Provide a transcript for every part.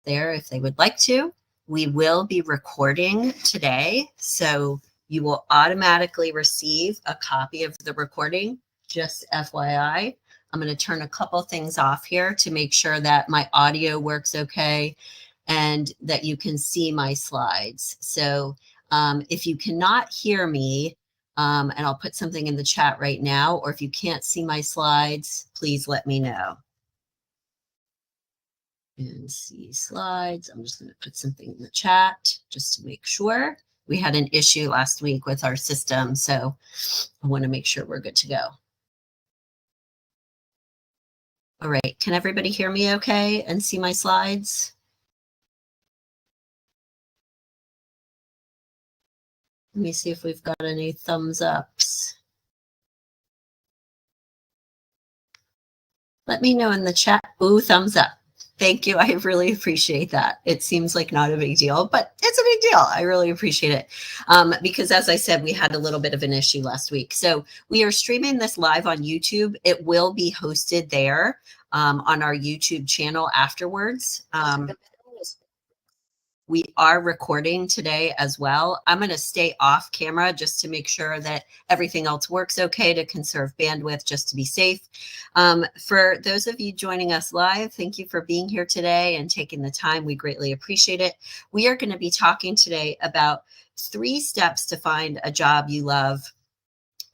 there if they would like to. We will be recording today, so you will automatically receive a copy of the recording, just FYI. I'm going to turn a couple things off here to make sure that my audio works okay and that you can see my slides. So if you cannot hear me, and I'll put something in the chat right now, or if you can't see my slides, please let me know. And see slides. I'm just going to put something in the chat just to make sure. We had an issue last week with our system, so I want to make sure we're good to go. All right, can everybody hear me okay and see my slides? Let me see if we've got any thumbs ups. Let me know in the chat. Ooh, thumbs up. Thank you. I really appreciate that. It seems like not a big deal, but it's a big deal. I really appreciate it. Because as I said, we had a little bit of an issue last week. So we are streaming this live on YouTube. It will be hosted there on our YouTube channel afterwards. We are recording today as well. I'm going to stay off camera just to make sure that everything else works okay, to conserve bandwidth, just to be safe. For those of you joining us live, thank you for being here today and taking the time. We greatly appreciate it. We are going to be talking today about 3 steps to find a job you love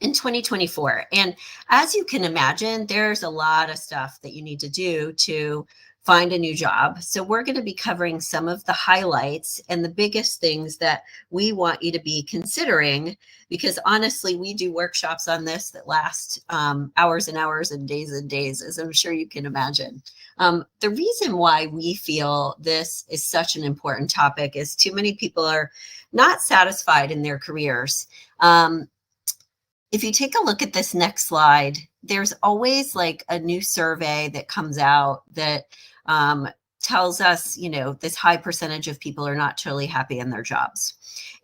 in 2024. And as you can imagine, there's a lot of stuff that you need to do to find a new job. So we're going to be covering some of the highlights and the biggest things that we want you to be considering, because honestly, we do workshops on this that last hours and hours and days, as I'm sure you can imagine. The reason why we feel this is such an important topic is too many people are not satisfied in their careers. If you take a look at this next slide, there's always like a new survey that comes out that tells us, you know, this high percentage of people are not totally happy in their jobs.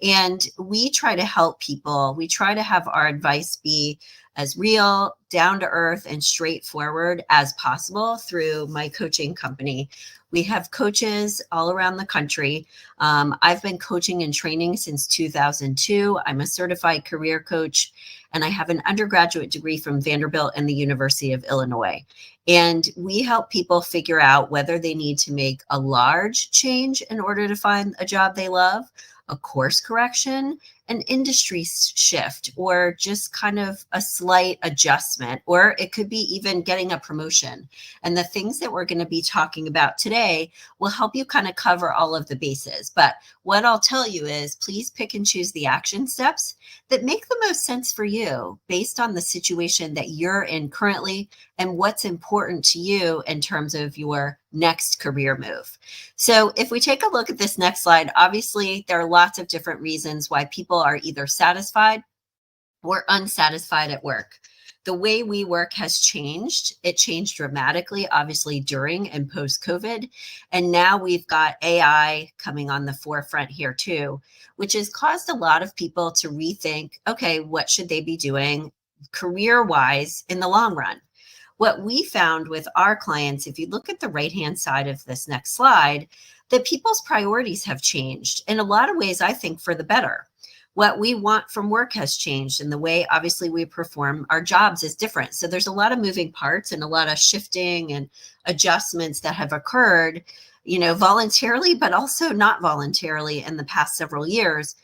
And we try to help people. We try to have our advice be as real, down to earth, and straightforward as possible through my coaching company. We have coaches all around the country. I've been coaching and training since 2002. I'm a certified career coach, and I have an undergraduate degree from Vanderbilt and the University of Illinois. And we help people figure out whether they need to make a large change in order to find a job they love, a course correction, an industry shift, or just kind of a slight adjustment, or it could be even getting a promotion. And the things that we're going to be talking about today will help you kind of cover all of the bases. But what I'll tell you is, please pick and choose the action steps that make the most sense for you based on the situation that you're in currently and what's important to you in terms of your next career move. So if we take a look at this next slide, obviously there are lots of different reasons why people are either satisfied or unsatisfied at work. The way we work has changed. It changed dramatically, obviously, during and post-COVID. And now we've got AI coming on the forefront here too, which has caused a lot of people to rethink, okay, what should they be doing career-wise in the long run? What we found with our clients, if you look at the right-hand side of this next slide, that people's priorities have changed in a lot of ways, I think, for the better. What we want from work has changed, and the way obviously we perform our jobs is different. So there's a lot of moving parts and a lot of shifting and adjustments that have occurred, you know, voluntarily, but also not voluntarily in the past several years.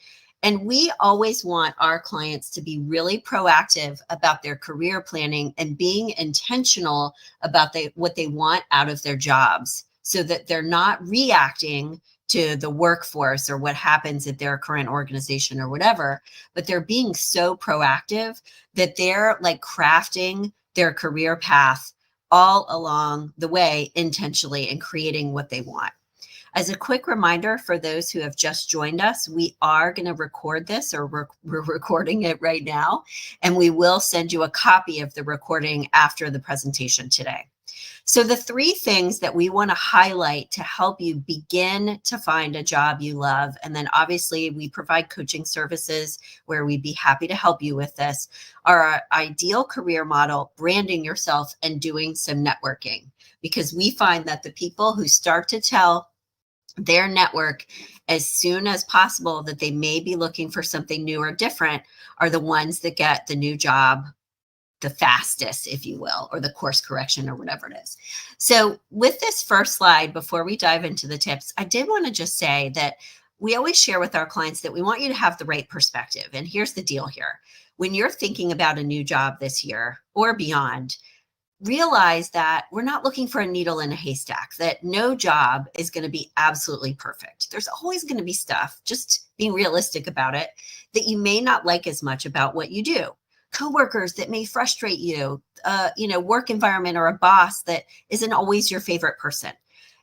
And we always want our clients to be really proactive about their career planning and being intentional about what they want out of their jobs, so that they're not reacting to the workforce or what happens at their current organization or whatever, but they're being so proactive that they're like crafting their career path all along the way intentionally and creating what they want. As a quick reminder for those who have just joined us, we are going to record this, or we're recording it right now, and we will send you a copy of the recording after the presentation today. So the 3 things that we want to highlight to help you begin to find a job you love, and then obviously we provide coaching services where we'd be happy to help you with this, are our ideal career model, branding yourself, and doing some networking. Because we find that the people who start to tell their network as soon as possible that they may be looking for something new or different are the ones that get the new job the fastest, if you will, or the course correction or whatever it is. So with this first slide, before we dive into the tips, I did want to just say that we always share with our clients that we want you to have the right perspective. And here's the deal here. When you're thinking about a new job this year or beyond, realize that we're not looking for a needle in a haystack, that no job is going to be absolutely perfect. There's always going to be stuff, just being realistic about it, that you may not like as much about what you do. Coworkers that may frustrate you, work environment or a boss that isn't always your favorite person.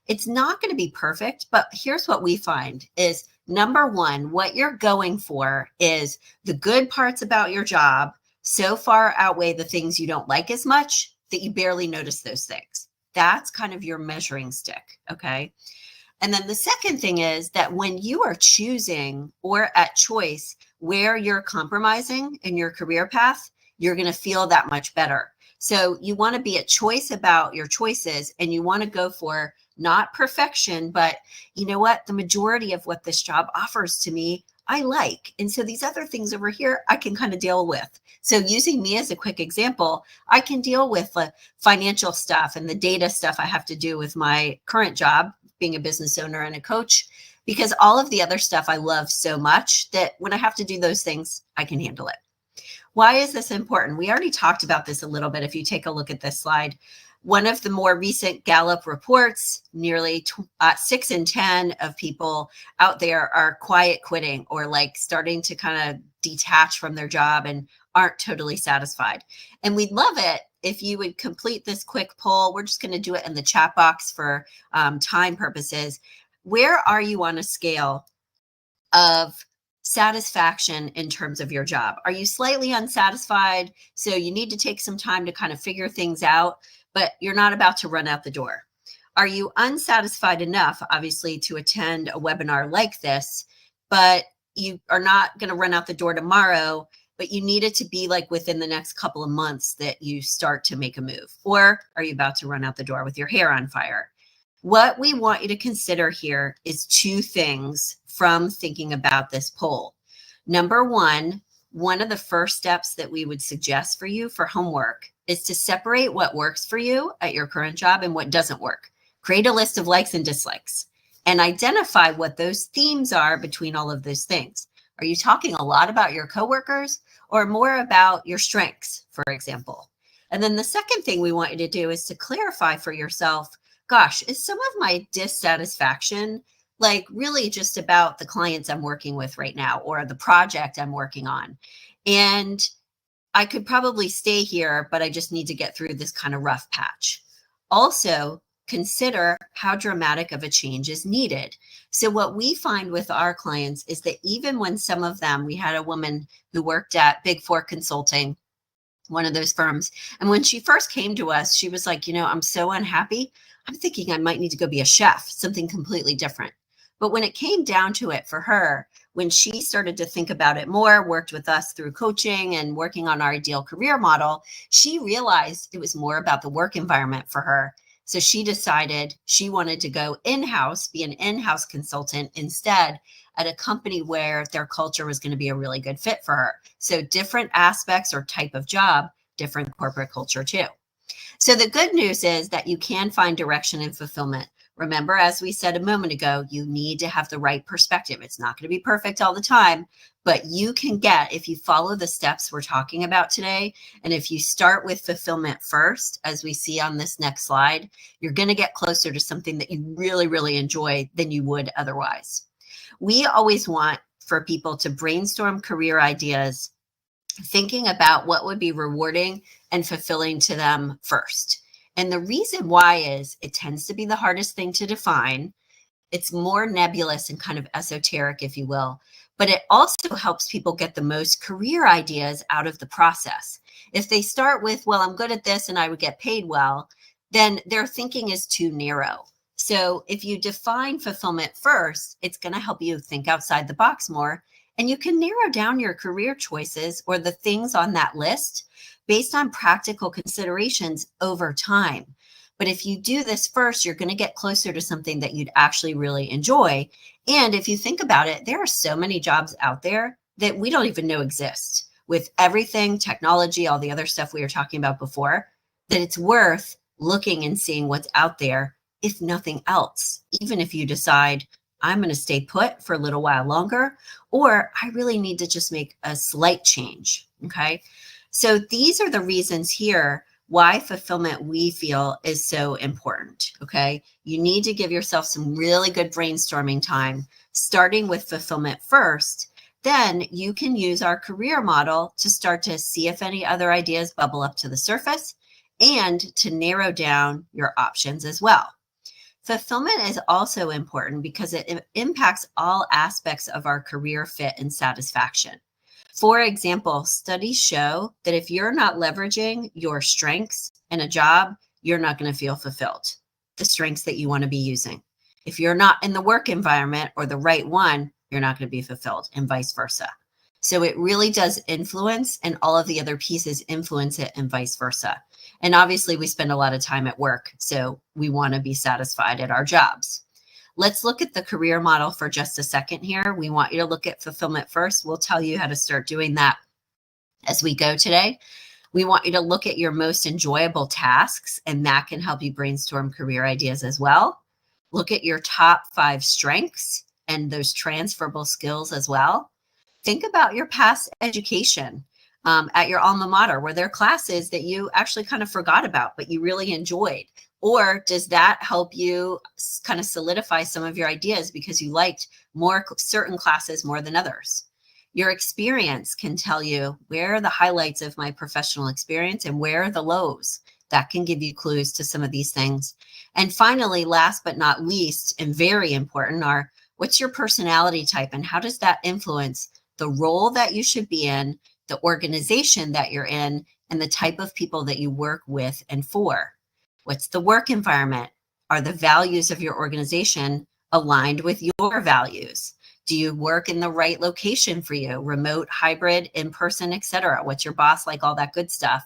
It's not going to be perfect, but here's what we find is number one, what you're going for is the good parts about your job so far outweigh the things you don't like as much that you barely notice those things. That's kind of your measuring stick, okay? And then the second thing is that when you are choosing or at choice where you're compromising in your career path, you're going to feel that much better. So you want to be at choice about your choices, and you want to go for not perfection, but you know what? The majority of what this job offers to me, I like. And so these other things over here, I can kind of deal with. So using me as a quick example, I can deal with the financial stuff and the data stuff I have to do with my current job, being a business owner and a coach, because all of the other stuff I love so much that when I have to do those things, I can handle it. Why is this important? We already talked about this a little bit. If you take a look at this slide, one of the more recent Gallup reports, nearly 6 in 10 of people out there are quiet quitting or like starting to kind of detach from their job and aren't totally satisfied. And we'd love it if you would complete this quick poll. We're just going to do it in the chat box for time purposes. Where are you on a scale of satisfaction in terms of your job? Are you slightly unsatisfied? So you need to take some time to kind of figure things out, but you're not about to run out the door. Are you unsatisfied enough, obviously, to attend a webinar like this, but you are not going to run out the door tomorrow, but you need it to be like within the next couple of months that you start to make a move? Or are you about to run out the door with your hair on fire? What we want you to consider here is two things from thinking about this poll. Number one of the first steps that we would suggest for you for homework is to separate what works for you at your current job and what doesn't work. Create a list of likes and dislikes and identify what those themes are between all of those things. Are you talking a lot about your coworkers or more about your strengths, for example? And then the second thing we want you to do is to clarify for yourself, gosh, is some of my dissatisfaction like really just about the clients I'm working with right now or the project I'm working on? And I could probably stay here, but I just need to get through this kind of rough patch. Also, consider how dramatic of a change is needed. So what we find with our clients is that even when some of them, we had a woman who worked at Big Four Consulting, one of those firms. And when she first came to us, she was like, I'm so unhappy. I'm thinking I might need to go be a chef, something completely different. But when it came down to it for her, when she started to think about it more, worked with us through coaching and working on our ideal career model, she realized it was more about the work environment for her. So she decided she wanted to go in-house, be an in-house consultant instead at a company where their culture was going to be a really good fit for her. So different aspects or type of job, different corporate culture too. So the good news is that you can find direction and fulfillment. Remember, as we said a moment ago, you need to have the right perspective. It's not going to be perfect all the time, but you can get, if you follow the steps we're talking about today, and if you start with fulfillment first, as we see on this next slide, you're going to get closer to something that you really, really enjoy than you would otherwise. We always want for people to brainstorm career ideas, thinking about what would be rewarding and fulfilling to them first. And the reason why is it tends to be the hardest thing to define. It's more nebulous and kind of esoteric, if you will, but it also helps people get the most career ideas out of the process. If they start with, well, I'm good at this and I would get paid well, then their thinking is too narrow. So if you define fulfillment first, it's going to help you think outside the box more, and you can narrow down your career choices or the things on that list based on practical considerations over time. But if you do this first, you're going to get closer to something that you'd actually really enjoy. And if you think about it, there are so many jobs out there that we don't even know exist with everything, technology, all the other stuff we were talking about before, that it's worth looking and seeing what's out there, if nothing else, even if you decide I'm going to stay put for a little while longer, or I really need to just make a slight change. Okay. So these are the reasons here why fulfillment we feel is so important. Okay. You need to give yourself some really good brainstorming time, starting with fulfillment first. Then you can use our career model to start to see if any other ideas bubble up to the surface and to narrow down your options as well. Fulfillment is also important because it impacts all aspects of our career fit and satisfaction. For example, studies show that if you're not leveraging your strengths in a job, you're not going to feel fulfilled, the strengths that you want to be using. If you're not in the work environment or the right one, you're not going to be fulfilled, and vice versa. So it really does influence, and all of the other pieces influence it, and vice versa. And obviously we spend a lot of time at work, so we want to be satisfied at our jobs. Let's look at the career model for just a second here. We want you to look at fulfillment first. We'll tell you how to start doing that as we go today. We want you to look at your most enjoyable tasks, and that can help you brainstorm career ideas as well. Look at your top 5 strengths and those transferable skills as well. Think about your past education at your alma mater. Were there classes that you actually kind of forgot about, but you really enjoyed? Or does that help you kind of solidify some of your ideas because you liked more certain classes more than others? Your experience can tell you where are the highlights of my professional experience and where are the lows. That can give you clues to some of these things. And finally, last but not least, and very important, are what's your personality type and how does that influence the role that you should be in, the organization that you're in, and the type of people that you work with and for. What's the work environment? Are the values of your organization aligned with your values? Do you work in the right location for you? Remote, hybrid, in-person, etc. What's your boss like? All that good stuff.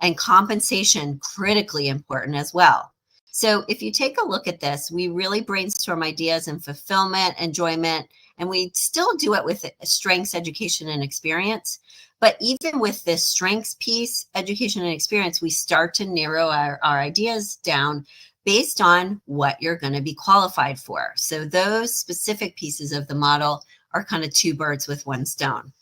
And compensation, critically important as well. So if you take a look at this, we really brainstorm ideas in fulfillment, enjoyment, and we still do it with strengths, education, and experience. But even with this strengths piece, education, and experience, we start to narrow our ideas down based on what you're going to be qualified for. So those specific pieces of the model are kind of 2 birds with 1 stone.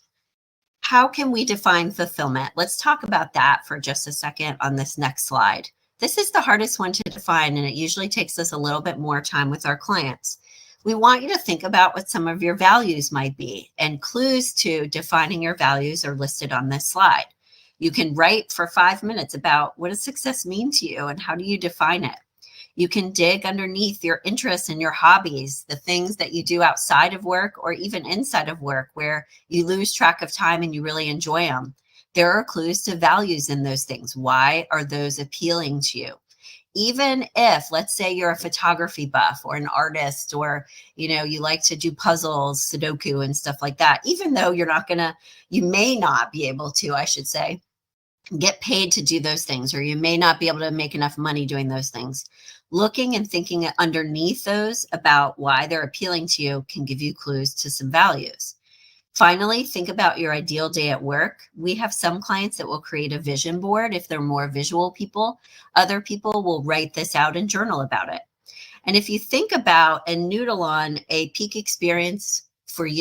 How can we define fulfillment? Let's talk about that for just a second on this next slide. This is the hardest one to define, and it usually takes us a little bit more time with our clients. We want you to think about what some of your values might be, and clues to defining your values are listed on this slide. You can write for 5 minutes about what does success mean to you and how do you define it. You can dig underneath your interests and your hobbies, the things that you do outside of work or even inside of work where you lose track of time and you really enjoy them. There are clues to values in those things. Why are those appealing to you? Even if, let's say, you're a photography buff or an artist, or, you like to do puzzles, Sudoku and stuff like that, even though you may not be able to, I should say, get paid to do those things, or you may not be able to make enough money doing those things. Looking and thinking underneath those about why they're appealing to you can give you clues to some values. Finally, think about your ideal day at work. We have some clients that will create a vision board if they're more visual people. Other people will write this out and journal about it. And if you think about and noodle on a peak experience for you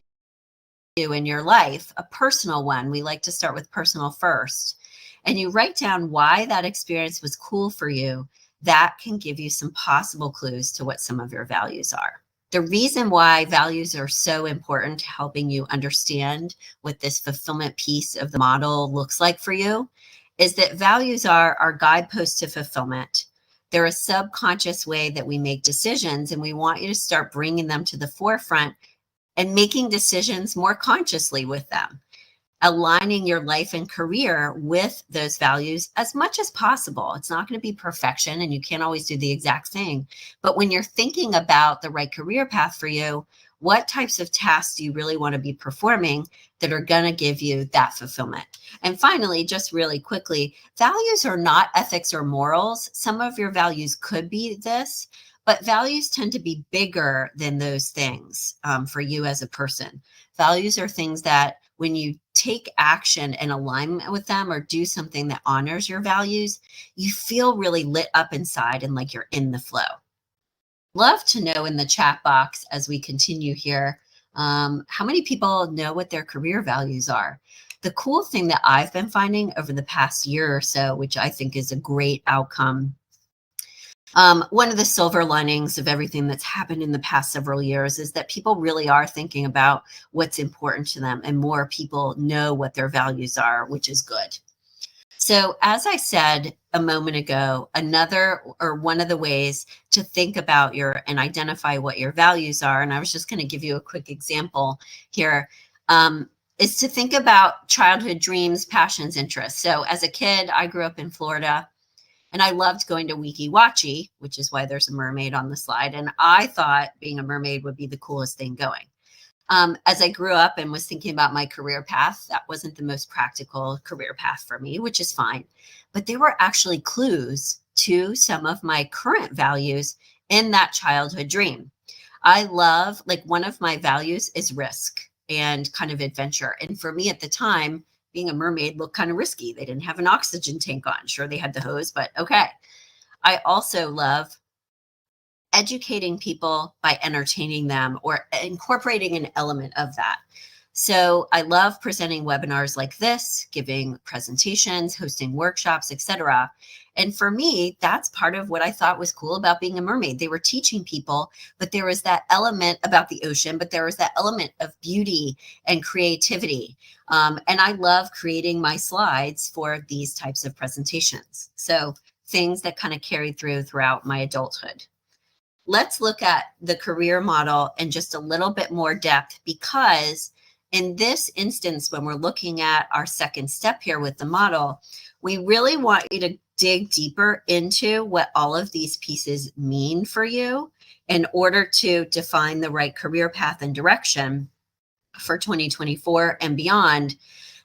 in your life, a personal one, we like to start with personal first, and you write down why that experience was cool for you, that can give you some possible clues to what some of your values are. The reason why values are so important to helping you understand what this fulfillment piece of the model looks like for you is that values are our guideposts to fulfillment. They're a subconscious way that we make decisions, and we want you to start bringing them to the forefront and making decisions more consciously with them. aligning your life and career with those values as much as possible. It's not going to be perfection and you can't always do the exact thing. But when you're thinking about the right career path for you, what types of tasks do you really want to be performing that are going to give you that fulfillment? And finally, just really quickly, values are not ethics or morals. Some of your values could be this, but values tend to be bigger than those things for you as a person. Values are things that when you take action in alignment with them or do something that honors your values, you feel really lit up inside and like you're in the flow. Love to know in the chat box as we continue here, how many people know what their career values are? The cool thing that I've been finding over the past year or so, which I think is a great outcome, one of the silver linings of everything that's happened in the past several years is that people really are thinking about what's important to them, and more people know what their values are, which is good. So as I said a moment ago, one of the ways to think about and identify what your values are, and I was just going to give you a quick example here, is to think about childhood dreams, passions, interests. So as a kid, I grew up in Florida and I loved going to Weeki Wachee, which is why there's a mermaid on the slide. And I thought being a mermaid would be the coolest thing going. As I grew up and was thinking about my career path, that wasn't the most practical career path for me, which is fine. But there were actually clues to some of my current values in that childhood dream. I love, like, one of my values is risk and kind of adventure. And for me at the time, being a mermaid looked kind of risky. They didn't have an oxygen tank on. Sure, they had the hose, but okay. I also love educating people by entertaining them or incorporating an element of that. So I love presenting webinars like this, giving presentations, hosting workshops, etc. And for me, that's part of what I thought was cool about being a mermaid. They were teaching people, but there was that element about the ocean, but there was that element of beauty and creativity. And I love creating my slides for these types of presentations. So things that kind of carried throughout my adulthood. Let's look at the career model in just a little bit more depth, because in this instance, when we're looking at our second step here with the model, we really want you to dig deeper into what all of these pieces mean for you in order to define the right career path and direction for 2024 and beyond.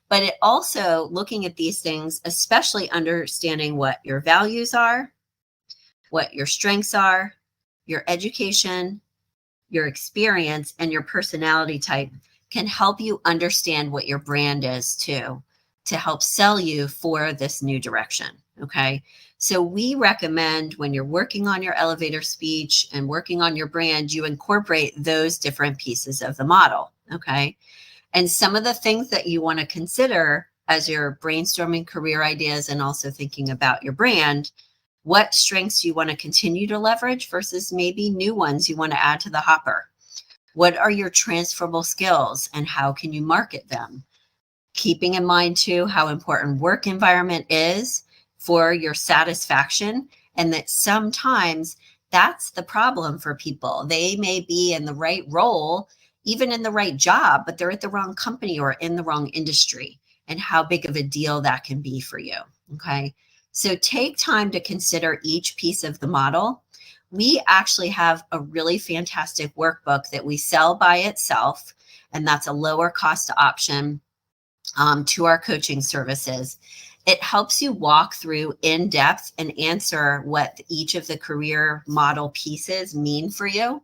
But it also, looking at these things, especially understanding what your values are, what your strengths are, your education, your experience, and your personality type can help you understand what your brand is too, to help sell you for this new direction. Okay. So we recommend when you're working on your elevator speech and working on your brand, you incorporate those different pieces of the model. Okay. And some of the things that you want to consider as you're brainstorming career ideas and also thinking about your brand: what strengths you want to continue to leverage versus maybe new ones you want to add to the hopper? What are your transferable skills and how can you market them? Keeping in mind too how important work environment is for your satisfaction, and that sometimes that's the problem for people. They may be in the right role, even in the right job, but they're at the wrong company or in the wrong industry, and how big of a deal that can be for you. Okay. So take time to consider each piece of the model. We actually have a really fantastic workbook that we sell by itself, and that's a lower cost option to our coaching services. It helps you walk through in depth and answer what each of the career model pieces mean for you.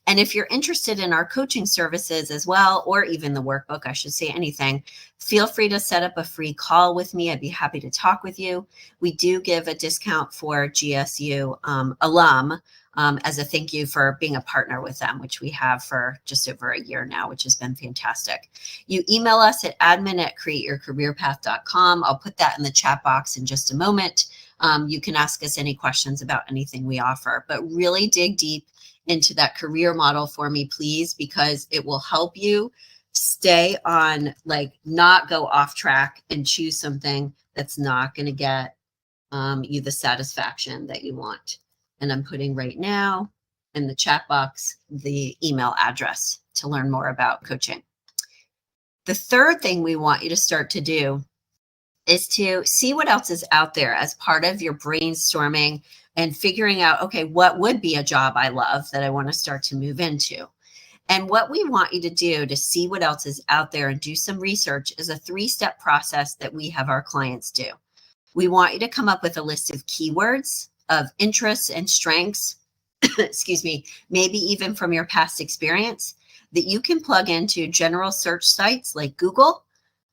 And if you're interested in our coaching services as well, or even the workbook, I should say anything, feel free to set up a free call with me. I'd be happy to talk with you. We do give a discount for GSU alum as a thank you for being a partner with them, which we have for just over a year now, which has been fantastic. You email us at admin@createyourcareerpath.com. I'll put that in the chat box in just a moment. You can ask us any questions about anything we offer, but really dig deep into that career model for me, please, because it will help you stay on, like, not go off track and choose something that's not going to get you the satisfaction that you want. And I'm putting right now in the chat box the email address to learn more about coaching. The third thing we want you to start to do is to see what else is out there as part of your brainstorming and figuring out, okay, what would be a job I love that I want to start to move into? And what we want you to do to see what else is out there and do some research is a 3-step process that we have our clients do. We want you to come up with a list of keywords, of interests and strengths, excuse me, maybe even from your past experience that you can plug into general search sites like Google,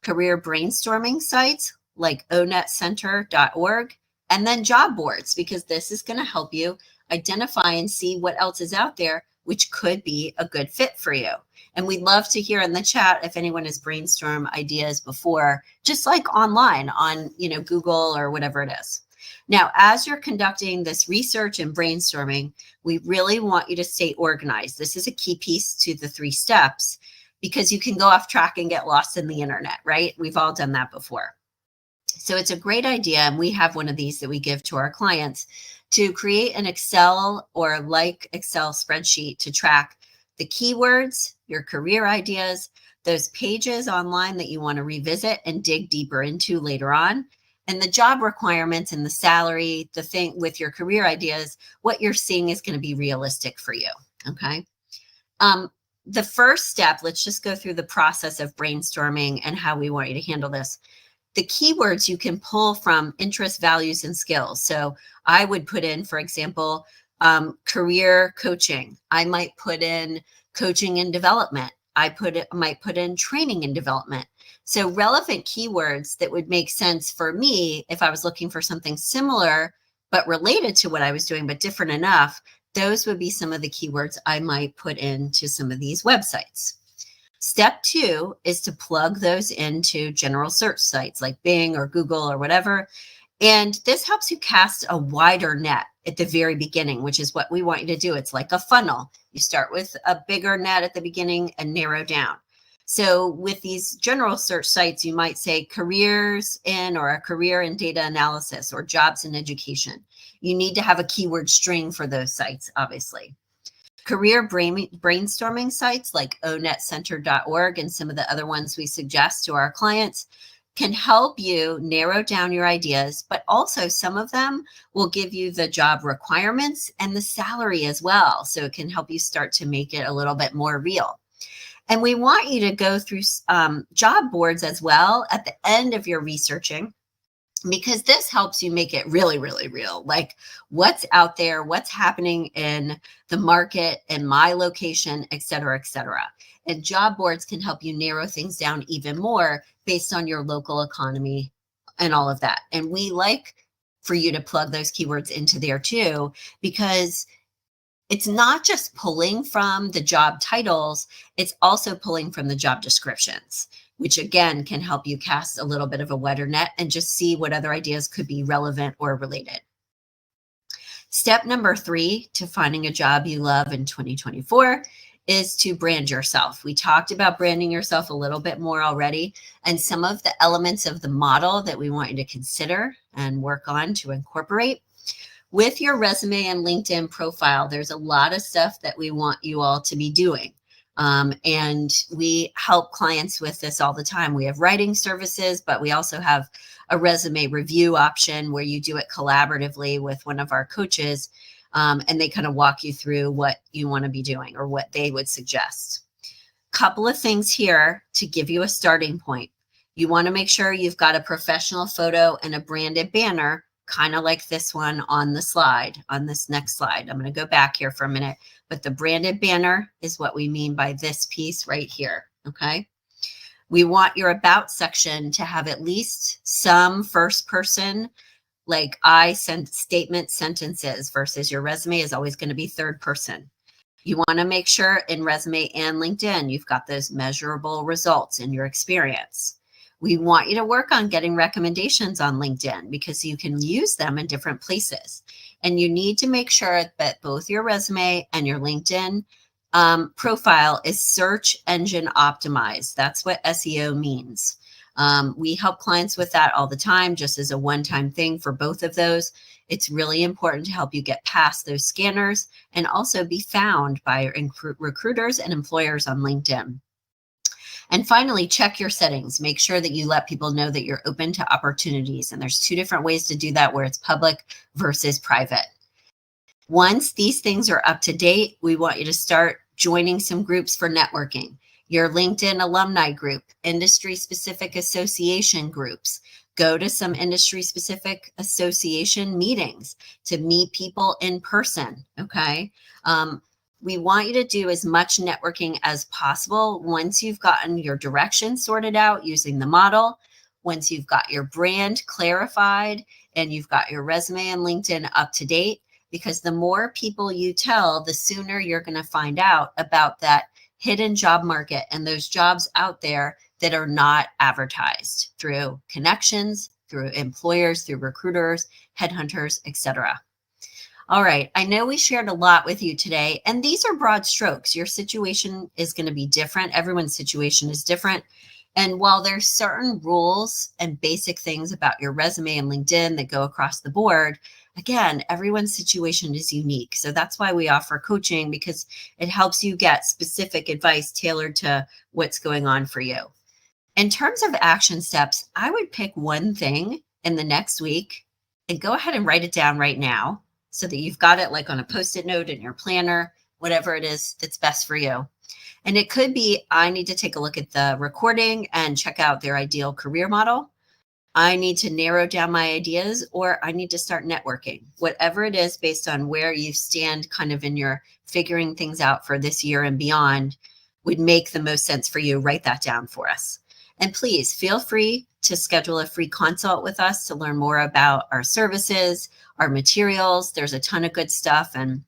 career brainstorming sites like onetcenter.org, and then job boards, because this is going to help you identify and see what else is out there, which could be a good fit for you. And we'd love to hear in the chat if anyone has brainstormed ideas before, just like online on, Google or whatever it is. Now, as you're conducting this research and brainstorming, we really want you to stay organized. This is a key piece to the 3 steps because you can go off track and get lost in the internet, right? We've all done that before. So it's a great idea, and we have one of these that we give to our clients, to create an Excel or like Excel spreadsheet to track the keywords, your career ideas, those pages online that you want to revisit and dig deeper into later on, and the job requirements and the salary, the thing with your career ideas, what you're seeing is going to be realistic for you. Okay. The first step, let's just go through the process of brainstorming and how we want you to handle this. The keywords you can pull from interests, values, and skills. So I would put in, for example, career coaching. I might put in coaching and development. Might put in training and development. So relevant keywords that would make sense for me if I was looking for something similar, but related to what I was doing, but different enough, those would be some of the keywords I might put into some of these websites. Step 2 is to plug those into general search sites like Bing or Google or whatever. And this helps you cast a wider net at the very beginning, which is what we want you to do. It's like a funnel. You start with a bigger net at the beginning and narrow down. So with these general search sites, you might say careers in, or a career in data analysis, or jobs in education. You need to have a keyword string for those sites, obviously. Career brainstorming sites like onetcenter.org and some of the other ones we suggest to our clients can help you narrow down your ideas, but also some of them will give you the job requirements and the salary as well. So it can help you start to make it a little bit more real. And we want you to go through job boards as well at the end of your researching, because this helps you make it really, really real. Like what's out there, what's happening in the market, in my location, et cetera, et cetera. And job boards can help you narrow things down even more based on your local economy and all of that. And we like for you to plug those keywords into there too, because it's not just pulling from the job titles, it's also pulling from the job descriptions, which again can help you cast a little bit of a wider net and just see what other ideas could be relevant or related. Step number 3 to finding a job you love in 2024 is to brand yourself. We talked about branding yourself a little bit more already, and some of the elements of the model that we want you to consider and work on to incorporate. With your resume and LinkedIn profile, there's a lot of stuff that we want you all to be doing. And we help clients with this all the time. We have writing services, but we also have a resume review option where you do it collaboratively with one of our coaches, and they kind of walk you through what you want to be doing or what they would suggest. Couple of things here to give you a starting point. You want to make sure you've got a professional photo and a branded banner, kind of like this one on the slide, on this next slide. I'm going to go back here for a minute, but the branded banner is what we mean by this piece right here, okay? We want your about section to have at least some first person, like I sent statement sentences, versus your resume is always going to be third person. You want to make sure in resume and LinkedIn, you've got those measurable results in your experience. We want you to work on getting recommendations on LinkedIn because you can use them in different places. And you need to make sure that both your resume and your LinkedIn profile is search engine optimized. That's what SEO means. We help clients with that all the time, just as a one-time thing for both of those. It's really important to help you get past those scanners and also be found by recruiters and employers on LinkedIn. And finally, check your settings. Make sure that you let people know that you're open to opportunities. And there's two different ways to do that, where it's public versus private. Once these things are up to date, we want you to start joining some groups for networking. Your LinkedIn alumni group, industry-specific association groups. Go to some industry-specific association meetings to meet people in person, okay? We want you to do as much networking as possible once you've gotten your direction sorted out using the model, once you've got your brand clarified, and you've got your resume and LinkedIn up to date, because the more people you tell, the sooner you're going to find out about that hidden job market and those jobs out there that are not advertised through connections, through employers, through recruiters, headhunters, etc. All right, I know we shared a lot with you today, and these are broad strokes. Your situation is going to be different. Everyone's situation is different. And while there's certain rules and basic things about your resume and LinkedIn that go across the board, again, everyone's situation is unique. So that's why we offer coaching, because it helps you get specific advice tailored to what's going on for you. In terms of action steps, I would pick one thing in the next week and go ahead and write it down right now so that you've got it like on a Post-it note in your planner, whatever it is that's best for you. And it could be, I need to take a look at the recording and check out their ideal career model. I need to narrow down my ideas, or I need to start networking. Whatever it is, based on where you stand kind of in your figuring things out for this year and beyond, would make the most sense for you. Write that down for us. And please feel free to schedule a free consult with us to learn more about our services, our materials. There's a ton of good stuff and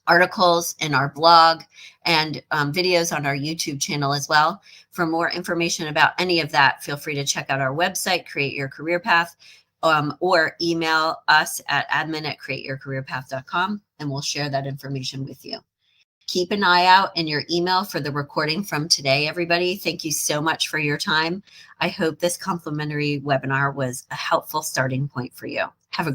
articles in our blog and videos on our YouTube channel as well. For more information about any of that, feel free to check out our website, Create Your Career Path, or email us at admin@createyourcareerpath.com, and we'll share that information with you. Keep an eye out in your email for the recording from today, everybody. Thank you so much for your time. I hope this complimentary webinar was a helpful starting point for you.